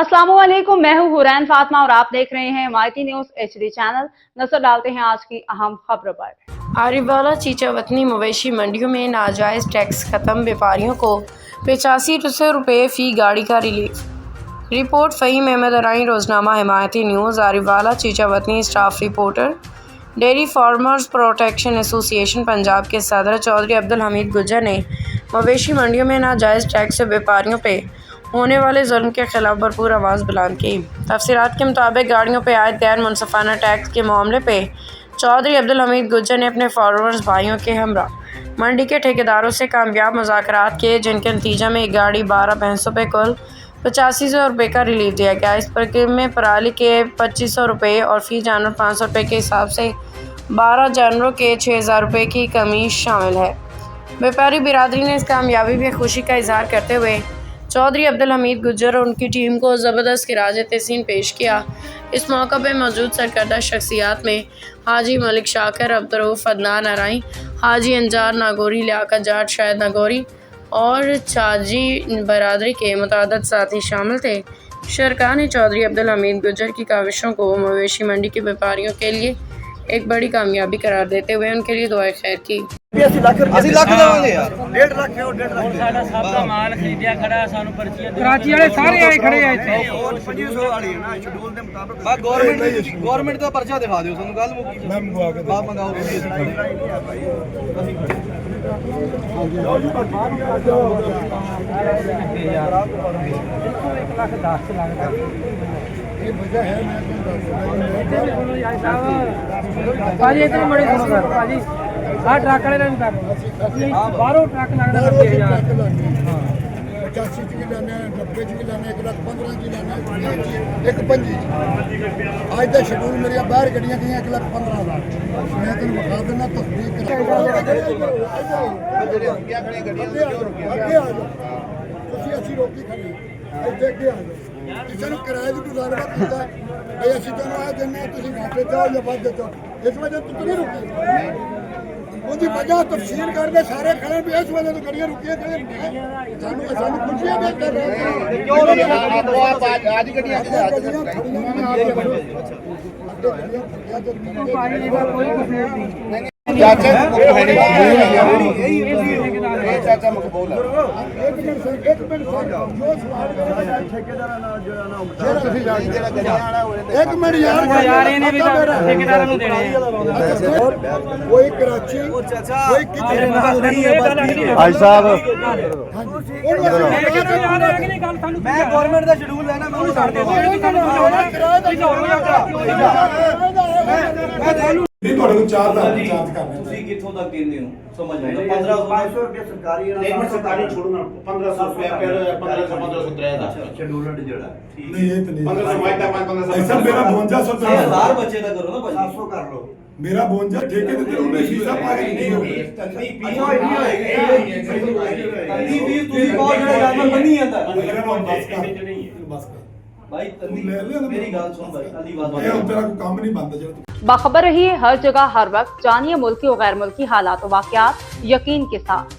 अस्सलामुअलैकुम, मैं हूं हुरैन फातिमा और आप देख रहे हैं माइटी न्यूज HD चैनल। नजर डालते हैं आज की अहम खबरों पर। आरिफवाला चीचावतनी मवेशी मंडियों में नाजायज़ टैक्स खत्म, व्यापारियों को 8500 रुपये फ़ी गाड़ी का relief. Report Faheem Ahmed Arai, Roznama Himayati news. Arifwala Chichawatni staff reporter. Dairy farmers protection association Punjab के सदर चौधरी अब्दुल हमीद गुज्जर ने मवेशी मंडियों में नाजायज़ टैक्स से व्यापारियों पे होने वाले जुल्म के खिलाफ भरपूर आवाज़ बुलंद की। तफसीलात के मुताबिक गाड़ियों पर आयद गैर मुनसफाना टैक्स के मामले पर चौधरी अब्दुल हमीद गुज्जर ने अपने फार्मर्स भाइयों के हमरा मंडी के ठेकेदारों से कामयाब मुज़ाकरात किए, जिनके नतीजा में एक गाड़ी 12 भैंसों पे कुल 8500 रुपये का रिलीफ दिया गया। इस प्रक्रिया में पराली के 2500 रुपये और फ़ी जानवर 500 रुपये के हिसाब से 12 जानवरों के 6000 रुपये की कमी शामिल है। व्यापारी बिरादरी ने इस कामयाबी में खुशी का इजहार करते हुए चौधरी अब्दुल हमीद गुज्जर और उनकी टीम को ज़बरदस्त खिराज तहसीन पेश किया। इस मौका पर मौजूद सरकर्दा शख्सियात में हाजी मलिक शाकर, अब्दुर्रऊफ अदनान अराई, हाजी अंजार नागौरी, लियाकत जाट शायद नागौरी और चाजी बरादरी के मुतादद साथी शामिल थे। शरका ने चौधरी अब्दुल हमीद गुज्जर की काविशों को मवेशी मंडी के व्यापारियों के लिए एक बड़ी कामयाबी करार देते हुए उनके लिए दुआएं खैर की। कराची वाले सारे आए खड़े हैं इत्थे गवर्नमेंट दा पर्चा दिखा दियो सानू गल मुकी मैं मंगवा के आप मंगाओ भाजी इतने बड़े सुनो सर भाजी आ ट्रक वाले नहीं कर बाहरों ट्रक लगना 85 की लाने 90 की लाने 1,15,000 की लाने 1,25 आज का शेड्यूल मेरी बाहर गड्डियां गई 1,15,000 मैं तेन बता देना तस्दीक असं रोकी खड़ी इतने अगे आ जाओ किसी ने किराए की गुजारा किया भाई असं तेन आ देने घाटे जाओ या बद जाओ इस वजह तू नहीं रुकी ਉਹਦੀ ਵਜ੍ਹਾ ਤਫਸੀਲ ਕਰਦੇ ਸਾਰੇ ਖੜੇ ਵੀ ਇਸ ਵਜ੍ਹਾ ਤੋਂ ਗੱਡੀਆਂ ਰੁਕੀਆਂ ਸਾਨੂੰ ਖੁਸ਼ੀਆਂ ਦੇ ਕਰ ਰਹੇ ਕਿਉਂ ਨਹੀਂ ਅੱਜ ਗੱਡੀਆਂ चाचा मकबूल एक मिनट जो सवाल एक मिनट यार इन्हें भी ठेकेदारों को देने कोई कराची कोई भाई साहब मैं गवर्नमेंट का शेड्यूल लेना मैं उन्हें छाड़ नहीं थोड़े को 4 लाख चार्ज करना ਤੁਸੀਂ ਕਿੱਥੋਂ ਤੱਕ ਕਹਿੰਦੇ ਹੋ ਸਮਝ ਆਉਂਦਾ 1500 ਰੁਪਏ ਸਰਕਾਰੀ ਵਾਲਾ ਇੱਕ ਸਰਕਾਰੀ ਛੋੜਨਾ 1500 ਰੁਪਏ ਫਿਰ 1500 ਦਾ ਸ਼ੈਡਿਊਲਡ ਜਿਹੜਾ नहीं ये तो नहीं 1500 ਮਾਇਦਾ 1500 ऐसा मेरा 5200 रुपए 1000 ਬੱਚੇ ਦਾ ਕਰੋ ਨਾ ਭਾਜੀ 700 कर लो मेरा 52 ठेके देते उन्हें शीशा पा के नहीं हो ਤੰਦੀ ਪੀ ਹੋਏਗੀ ਤੁਸੀਂ ਕਹੋ ਜਿਹੜਾ ਜਾਨਵਰ ਬੰਨੀ ਜਾਂਦਾ बस कर ਭਾਈ ਤੰਦੀ ਮੇਰੀ ਗੱਲ ਸੁਣ ਭਾਈ ਅਲੀ ਬਾਤ ये तेरा कोई काम नहीं बनता जो बाखबर रहिए हर जगह हर वक्त, जानिए मुल्की और गैर मुल्की हालात व वाक़यात यकीन के साथ।